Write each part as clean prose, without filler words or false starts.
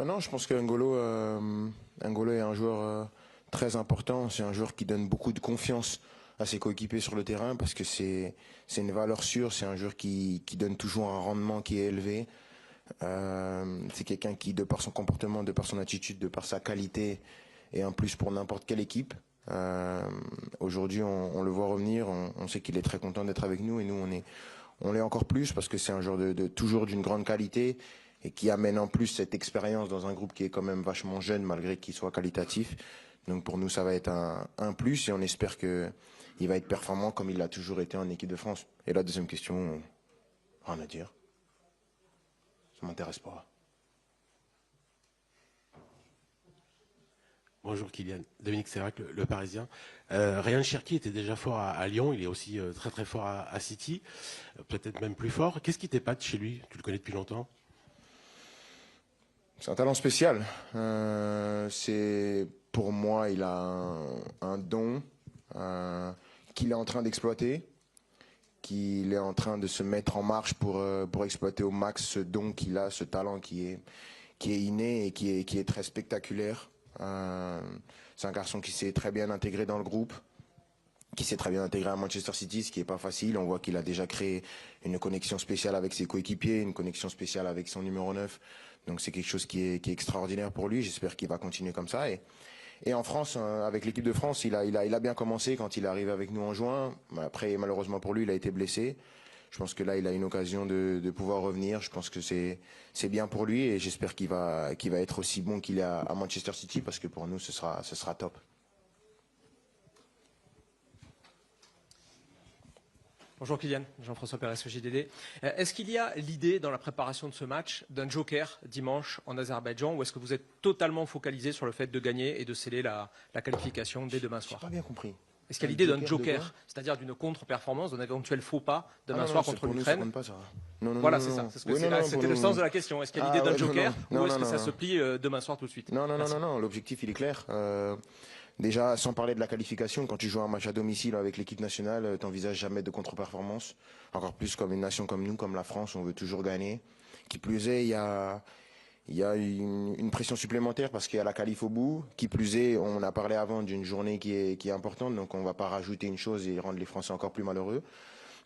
Non, je pense N'Golo est un joueur très important. C'est un joueur qui donne beaucoup de confiance à ses coéquipiers sur le terrain parce que c'est une valeur sûre. C'est un joueur qui donne toujours un rendement qui est élevé. C'est quelqu'un qui, de par son comportement, de par son attitude, de par sa qualité, est un plus pour n'importe quelle équipe. Aujourd'hui, on le voit revenir. On sait qu'il est très content d'être avec nous et nous, on l'est encore plus parce que c'est un joueur toujours d'une grande qualité et qui amène en plus cette expérience dans un groupe qui est quand même vachement jeune malgré qu'il soit qualitatif. Donc pour nous, ça va être un plus et on espère qu'il va être performant comme il l'a toujours été en équipe de France. Et la deuxième question, rien à dire. Ça m'intéresse pas. Bonjour Kylian, Dominique Sévrac, le Parisien. Ryan Cherki était déjà fort à Lyon, il est aussi très très fort à City, peut-être même plus fort. Qu'est-ce qui t'épate chez lui? Tu le connais depuis longtemps? C'est un talent spécial. Pour moi, il a un don qu'il est en train d'exploiter, qu'il est en train de se mettre en marche pour exploiter au max ce don qu'il a, ce talent qui est inné et qui est très spectaculaire. C'est un garçon qui s'est très bien intégré dans le groupe, qui s'est très bien intégré à Manchester City, ce qui n'est pas facile. On voit qu'il a déjà créé une connexion spéciale avec ses coéquipiers, une connexion spéciale avec son numéro 9. Donc c'est quelque chose qui est extraordinaire pour lui. J'espère qu'il va continuer comme ça. Et en France, avec l'équipe de France, il a bien commencé quand il est arrivé avec nous en juin. Après, malheureusement pour lui, il a été blessé. Je pense que là, il a une occasion de pouvoir revenir. Je pense que c'est bien pour lui et j'espère qu'il va être aussi bon qu'il est à Manchester City parce que pour nous, ce sera top. Bonjour Kylian, Jean-François Pérez, JDD. Est-ce qu'il y a l'idée dans la préparation de ce match d'un joker dimanche en Azerbaïdjan ou est-ce que vous êtes totalement focalisé sur le fait de gagner et de sceller la qualification dès demain soir? J'ai pas bien compris. Est-ce qu'il y a l'idée d'un joker, c'est-à-dire d'une contre-performance, d'un éventuel faux pas demain soir contre l'Ukraine? Voilà, c'est ça. C'était le sens de la question. Est-ce qu'il y a l'idée d'un joker ou est-ce que ça se plie demain soir tout de suite? Non. L'objectif, il est clair. Déjà, sans parler de la qualification, quand tu joues un match à domicile avec l'équipe nationale, tu n'envisages jamais de contre-performance. Encore plus comme une nation comme nous, comme la France, on veut toujours gagner. Qui plus est, il y a une pression supplémentaire parce qu'il y a la qualif au bout. Qui plus est, on a parlé avant d'une journée qui est importante, donc on ne va pas rajouter une chose et rendre les Français encore plus malheureux.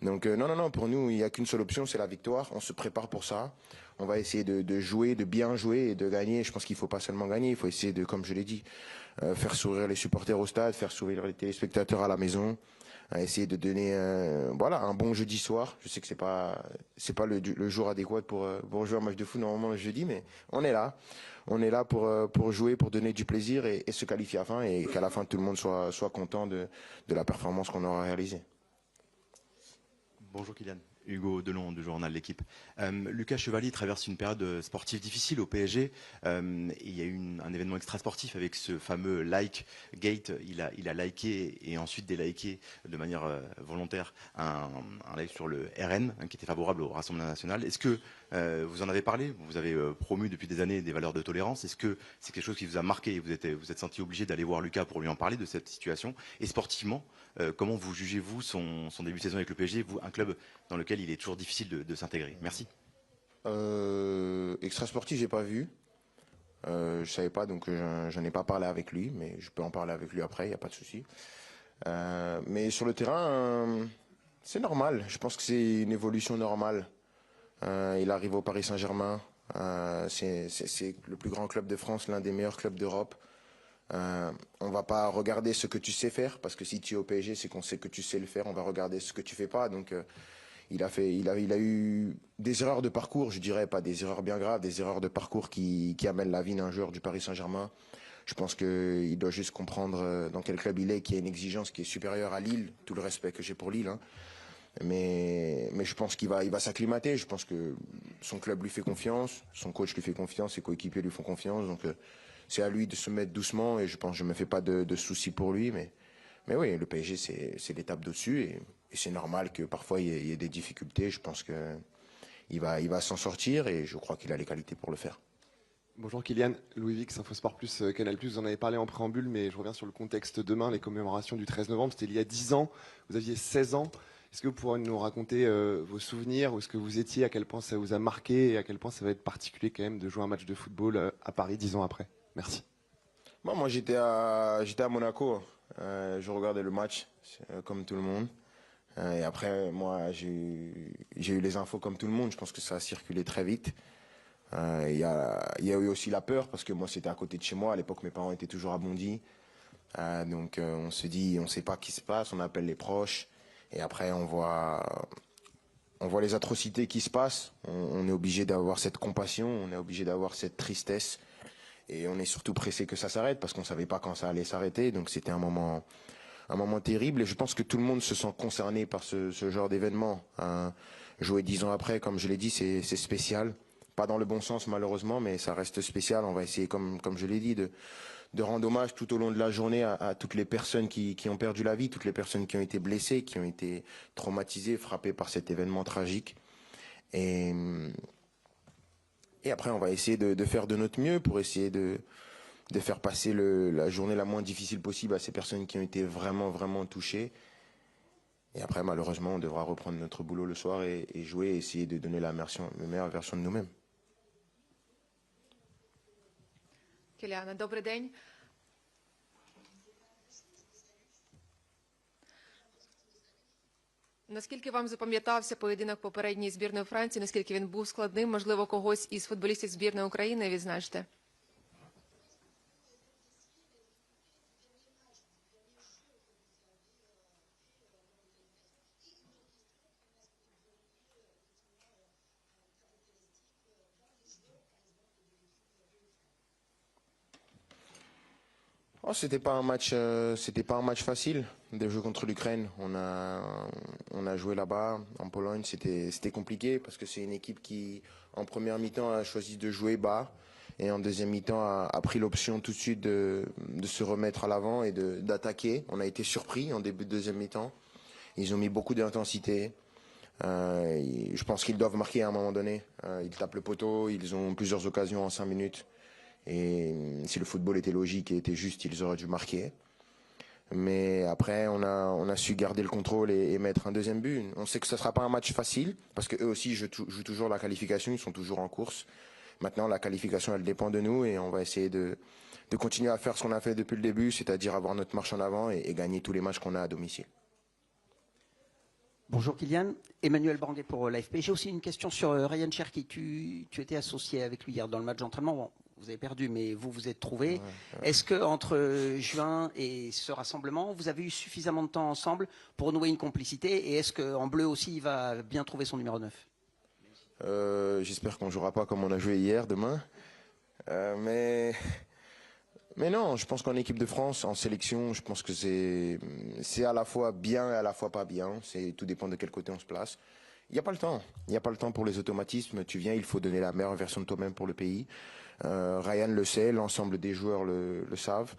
Donc non, pour nous, il n'y a qu'une seule option, c'est la victoire. On se prépare pour ça. On va essayer de jouer, de bien jouer et de gagner. Je pense qu'il ne faut pas seulement gagner, il faut essayer de, comme je l'ai dit, faire sourire les supporters au stade, faire sourire les téléspectateurs à la maison, essayer de donner un bon jeudi soir. Je sais que c'est pas le jour adéquat pour jouer un match de foot normalement le jeudi, mais on est là. On est là pour jouer, pour donner du plaisir et se qualifier à la fin et qu'à la fin tout le monde soit content de la performance qu'on aura réalisée. Bonjour Kylian, Hugo Delon du journal L'Équipe. Lucas Chevalier traverse une période sportive difficile au PSG. Il y a eu un événement extra-sportif avec ce fameux like gate. Il a liké et ensuite déliké de manière volontaire un live sur le RN qui était favorable au Rassemblement national. Est-ce que vous en avez parlé? Vous avez promu depuis des années des valeurs de tolérance. Est-ce que c'est quelque chose qui vous a marqué et vous êtes senti obligé d'aller voir Lucas pour lui en parler de cette situation? Et sportivement, comment vous jugez-vous son début de saison avec le PSG, un club dans lequel il est toujours difficile de s'intégrer? Merci. Extra sportif, j'ai pas vu. Je savais pas, donc j'en ai pas parlé avec lui, mais je peux en parler avec lui après, il n'y a pas de souci. Mais sur le terrain, c'est normal. Je pense que c'est une évolution normale. Il arrive au Paris Saint-Germain. C'est le plus grand club de France, l'un des meilleurs clubs d'Europe. On va pas regarder ce que tu sais faire, parce que si tu es au PSG, c'est qu'on sait que tu sais le faire. On va regarder ce que tu fais pas. Donc il a eu des erreurs de parcours, je dirais pas des erreurs bien graves, des erreurs de parcours qui amènent la vie d'un joueur du Paris Saint-Germain. Je pense qu'il doit juste comprendre dans quel club il est, qu'il y a une exigence qui est supérieure à Lille, tout le respect que j'ai pour Lille. Hein. Mais je pense qu'il va s'acclimater. Je pense que son club lui fait confiance, son coach lui fait confiance, ses coéquipiers lui font confiance. Donc c'est à lui de se mettre doucement et je pense que je me fais pas de soucis pour lui. Mais oui, le PSG c'est l'étape d'au-dessus et c'est normal que parfois il y ait des difficultés. Je pense qu'il va s'en sortir et je crois qu'il a les qualités pour le faire. Bonjour Kylian, Louis Vix, Infosport Plus, Canal+. Vous en avez parlé en préambule, mais je reviens sur le contexte demain, les commémorations du 13 novembre. C'était il y a 10 ans, vous aviez 16 ans. Est-ce que vous pourriez nous raconter vos souvenirs, où est-ce que vous étiez, à quel point ça vous a marqué et à quel point ça va être particulier quand même de jouer un match de football à Paris 10 ans après? Merci. Bon, moi, j'étais à Monaco. Je regardais le match, comme tout le monde. Et après, moi, j'ai eu les infos comme tout le monde. Je pense que ça a circulé très vite. Il y a eu aussi la peur, parce que moi, c'était à côté de chez moi. À l'époque, mes parents étaient toujours à Bondy. Donc, on se dit, on ne sait pas ce qui se passe. On appelle les proches. Et après, on voit les atrocités qui se passent. On est obligé d'avoir cette compassion. On est obligé d'avoir cette tristesse. Et on est surtout pressé que ça s'arrête, parce qu'on ne savait pas quand ça allait s'arrêter. Donc, c'était un moment terrible, et je pense que tout le monde se sent concerné par ce genre d'événement. Jouer 10 ans après, comme je l'ai dit, c'est spécial. Pas dans le bon sens, malheureusement, mais ça reste spécial. On va essayer, comme je l'ai dit, de rendre hommage tout au long de la journée à toutes les personnes qui ont perdu la vie, toutes les personnes qui ont été blessées, qui ont été traumatisées, frappées par cet événement tragique. Et après, on va essayer de faire de notre mieux pour essayer de faire passer la journée la moins difficile possible à ces personnes qui ont été vraiment, vraiment touchées. Et après, malheureusement, on devra reprendre notre boulot le soir et jouer et essayer de donner la meilleure version de nous-mêmes. Кіляне, добрий день. Наскільки вам запам'ятався поєдинок попередньої збірної Франції, наскільки він був складним, можливо, когось із футболістів збірної України відзначте? Oh, c'était pas un match facile de jouer contre l'Ukraine. On a joué là-bas, en Pologne. C'était compliqué parce que c'est une équipe qui, en première mi-temps, a choisi de jouer bas et en deuxième mi-temps a pris l'option tout de suite de se remettre à l'avant et d'attaquer. On a été surpris en début de deuxième mi-temps. Ils ont mis beaucoup d'intensité. Je pense qu'ils doivent marquer à un moment donné. Ils tapent le poteau, ils ont plusieurs occasions en 5 minutes. Et si le football était logique et était juste, ils auraient dû marquer. Mais après, on a su garder le contrôle et mettre un deuxième but. On sait que ce ne sera pas un match facile, parce qu'eux aussi jouent toujours la qualification, ils sont toujours en course. Maintenant, la qualification, elle dépend de nous et on va essayer de continuer à faire ce qu'on a fait depuis le début, c'est-à-dire avoir notre marche en avant et gagner tous les matchs qu'on a à domicile. Bonjour Kylian, Emmanuel Brandet pour l'AFP. J'ai aussi une question sur Ryan Cherki. Tu étais associé avec lui hier dans le match d'entraînement. Bon, vous avez perdu, mais vous êtes trouvés. Ouais. Est-ce que entre juin et ce rassemblement, vous avez eu suffisamment de temps ensemble pour nouer une complicité? Et est-ce qu'en bleu aussi, il va bien trouver son numéro 9? J'espère qu'on ne jouera pas comme on a joué hier, demain. Mais non, je pense qu'en équipe de France, en sélection, je pense que c'est à la fois bien et à la fois pas bien. Tout dépend de quel côté on se place. Il n'y a pas le temps. Il n'y a pas le temps pour les automatismes. Tu viens, il faut donner la meilleure version de toi-même pour le pays. Ryan le sait, l'ensemble des joueurs le savent.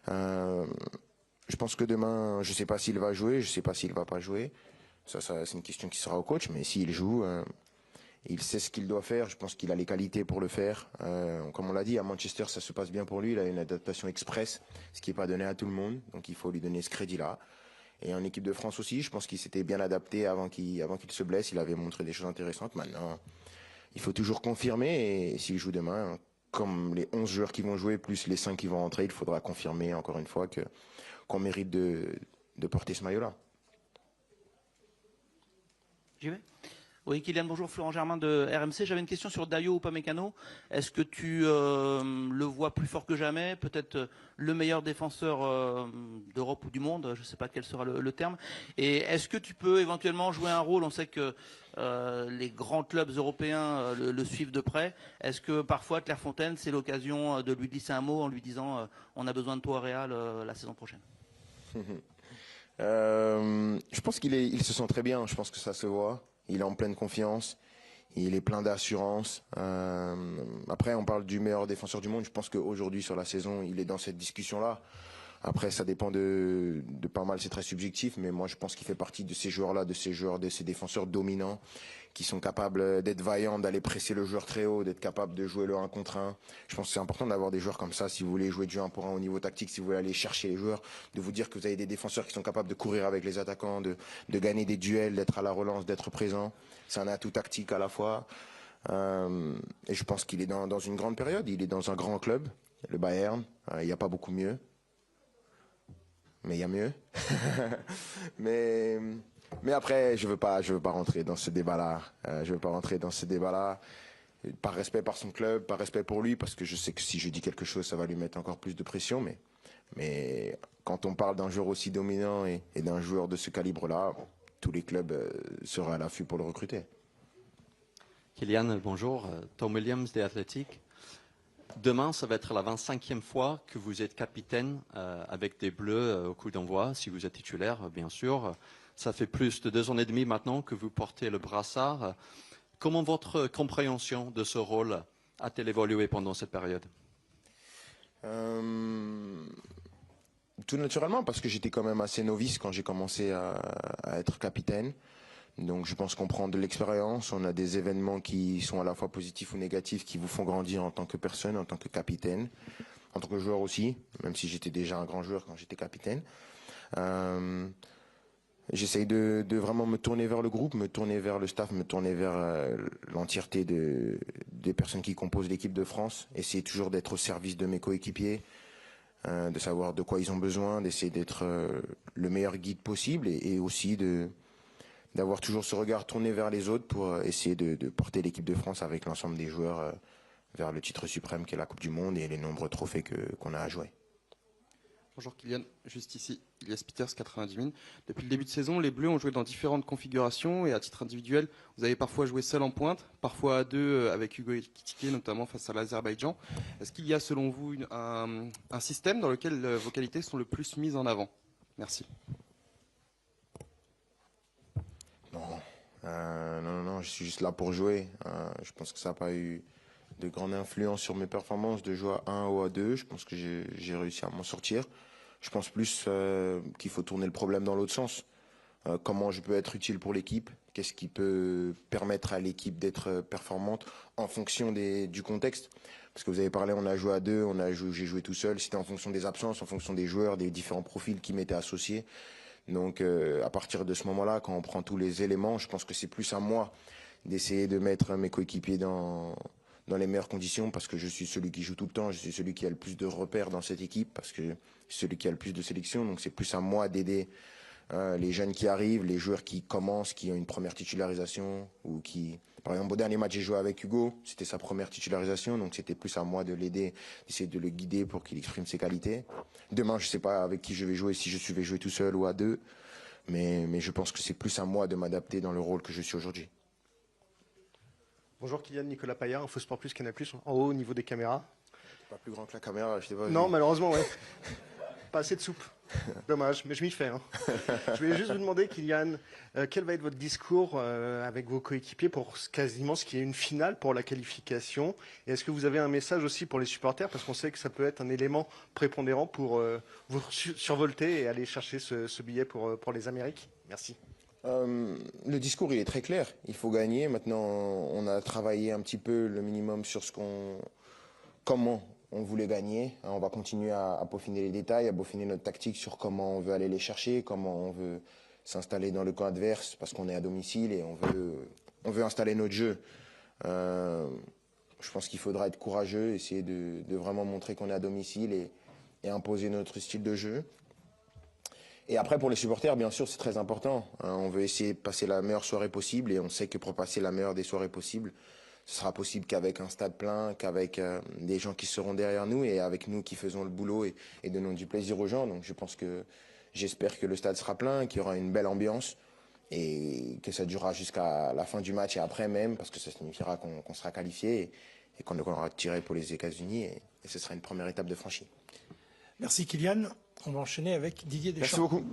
Je pense que demain, je ne sais pas s'il va jouer, je ne sais pas s'il ne va pas jouer. Ça c'est une question qui sera au coach, mais s'il joue, il sait ce qu'il doit faire. Je pense qu'il a les qualités pour le faire. Comme on l'a dit, à Manchester, ça se passe bien pour lui. Il a une adaptation express, ce qui n'est pas donné à tout le monde. Donc il faut lui donner ce crédit-là. Et en équipe de France aussi, je pense qu'il s'était bien adapté avant qu'il se blesse. Il avait montré des choses intéressantes. Maintenant, il faut toujours confirmer. Et s'il joue demain, comme les 11 joueurs qui vont jouer, plus les 5 qui vont rentrer, il faudra confirmer encore une fois qu'on mérite de porter ce maillot-là. J'y vais. Oui, Kylian, bonjour, Florent Germain de RMC. J'avais une question sur Dayo Upamecano. Est-ce que tu le vois plus fort que jamais? Peut-être le meilleur défenseur d'Europe ou du monde? Je ne sais pas quel sera le terme. Et est-ce que tu peux éventuellement jouer un rôle? On sait que les grands clubs européens le suivent de près. Est-ce que parfois, Clairefontaine, c'est l'occasion de lui glisser un mot en lui disant on a besoin de toi au Real la saison prochaine? Je pense qu'il se sent très bien. Je pense que ça se voit. Il est en pleine confiance, il est plein d'assurance. Après, on parle du meilleur défenseur du monde. Je pense qu'aujourd'hui, sur la saison, il est dans cette discussion-là. Après, ça dépend de pas mal, c'est très subjectif, mais moi, je pense qu'il fait partie de ces joueurs-là, de ces défenseurs dominants qui sont capables d'être vaillants, d'aller presser le joueur très haut, d'être capables de jouer le 1 contre 1. Je pense que c'est important d'avoir des joueurs comme ça si vous voulez jouer du 1 pour 1 au niveau tactique, si vous voulez aller chercher les joueurs, de vous dire que vous avez des défenseurs qui sont capables de courir avec les attaquants, de gagner des duels, d'être à la relance, d'être présent. C'est un atout tactique à la fois. Et je pense qu'il est dans une grande période. Il est dans un grand club, le Bayern. Il n'y a pas beaucoup mieux. Mais il y a mieux. mais après, je veux pas rentrer dans ce débat-là. Je veux pas rentrer dans ce débat-là. Par respect par son club, par respect pour lui, parce que je sais que si je dis quelque chose, ça va lui mettre encore plus de pression. Mais quand on parle d'un joueur aussi dominant et d'un joueur de ce calibre-là, tous les clubs seraient à l'affût pour le recruter. Kylian, bonjour. Tom Williams des Athletic. Demain, ça va être la 25e fois que vous êtes capitaine avec des Bleus au coup d'envoi, si vous êtes titulaire, bien sûr. Ça fait plus de 2 ans et demi maintenant que vous portez le brassard. Comment votre compréhension de ce rôle a-t-elle évolué pendant cette période? Tout naturellement, parce que j'étais quand même assez novice quand j'ai commencé à être capitaine. Donc je pense qu'on prend de l'expérience, on a des événements qui sont à la fois positifs ou négatifs, qui vous font grandir en tant que personne, en tant que capitaine, en tant que joueur aussi, même si j'étais déjà un grand joueur quand j'étais capitaine. J'essaye de vraiment me tourner vers le groupe, me tourner vers le staff, me tourner vers l'entièreté des personnes qui composent l'équipe de France, essayer toujours d'être au service de mes coéquipiers, de savoir de quoi ils ont besoin, d'essayer d'être le meilleur guide possible et aussi d'avoir toujours ce regard tourné vers les autres pour essayer de porter l'équipe de France avec l'ensemble des joueurs vers le titre suprême qui est la Coupe du Monde et les nombreux trophées qu'on a à jouer. Bonjour Kylian, juste ici, Elias Peters, 90 000. Depuis le début de saison, les Bleus ont joué dans différentes configurations et à titre individuel, vous avez parfois joué seul en pointe, parfois à deux avec Hugo Ekitike, notamment face à l'Azerbaïdjan. Est-ce qu'il y a selon vous un système dans lequel vos qualités sont le plus mises en avant? Merci. Non, je suis juste là pour jouer. Je pense que ça n'a pas eu de grande influence sur mes performances de jouer à 1 ou à 2. Je pense que j'ai réussi à m'en sortir. Je pense plus qu'il faut tourner le problème dans l'autre sens. Comment je peux être utile pour l'équipe? Qu'est-ce qui peut permettre à l'équipe d'être performante en fonction du contexte? Parce que vous avez parlé, on a joué à 2, j'ai joué tout seul. C'était en fonction des absences, en fonction des joueurs, des différents profils qui m'étaient associés. Donc à partir de ce moment-là, quand on prend tous les éléments, je pense que c'est plus à moi d'essayer de mettre mes coéquipiers dans les meilleures conditions, parce que je suis celui qui joue tout le temps, je suis celui qui a le plus de repères dans cette équipe, parce que je suis celui qui a le plus de sélection. Donc c'est plus à moi d'aider les jeunes qui arrivent, les joueurs qui commencent, qui ont une première titularisation, ou qui... Par exemple, au dernier match, j'ai joué avec Hugo, c'était sa première titularisation, donc c'était plus à moi de l'aider, d'essayer de le guider pour qu'il exprime ses qualités. Demain, je ne sais pas avec qui je vais jouer, si je vais jouer tout seul ou à 2, mais je pense que c'est plus à moi de m'adapter dans le rôle que je suis aujourd'hui. Bonjour Kylian, Nicolas Paillard, InfoSport Plus, Canal+, en haut au niveau des caméras. Pas plus grand que la caméra, je t'ai pas vu. Non, malheureusement, ouais. Pas assez de soupe. Dommage, mais je m'y fais. Hein. Je voulais juste vous demander, Kylian, quel va être votre discours avec vos coéquipiers pour quasiment ce qui est une finale pour la qualification? Et est-ce que vous avez un message aussi pour les supporters? Parce qu'on sait que ça peut être un élément prépondérant pour vous survolter et aller chercher ce billet pour les Amériques. Merci. Le discours, il est très clair. Il faut gagner. Maintenant, on a travaillé un petit peu le minimum sur comment on voulait gagner. On va continuer à peaufiner les détails, à peaufiner notre tactique sur comment on veut aller les chercher, comment on veut s'installer dans le camp adverse parce qu'on est à domicile et on veut installer notre jeu. Je pense qu'il faudra être courageux, essayer de vraiment montrer qu'on est à domicile et imposer notre style de jeu. Et après, pour les supporters, bien sûr, c'est très important. On veut essayer de passer la meilleure soirée possible et on sait que pour passer la meilleure des soirées possibles, ce sera possible qu'avec un stade plein, qu'avec des gens qui seront derrière nous et avec nous qui faisons le boulot et donnons du plaisir aux gens. Donc j'espère que le stade sera plein, qu'il y aura une belle ambiance et que ça durera jusqu'à la fin du match et après même, parce que ça signifiera qu'on sera qualifié et qu'on aura tiré pour les États-Unis et ce sera une première étape de franchie. Merci Kylian. On va enchaîner avec Didier Deschamps. Merci beaucoup.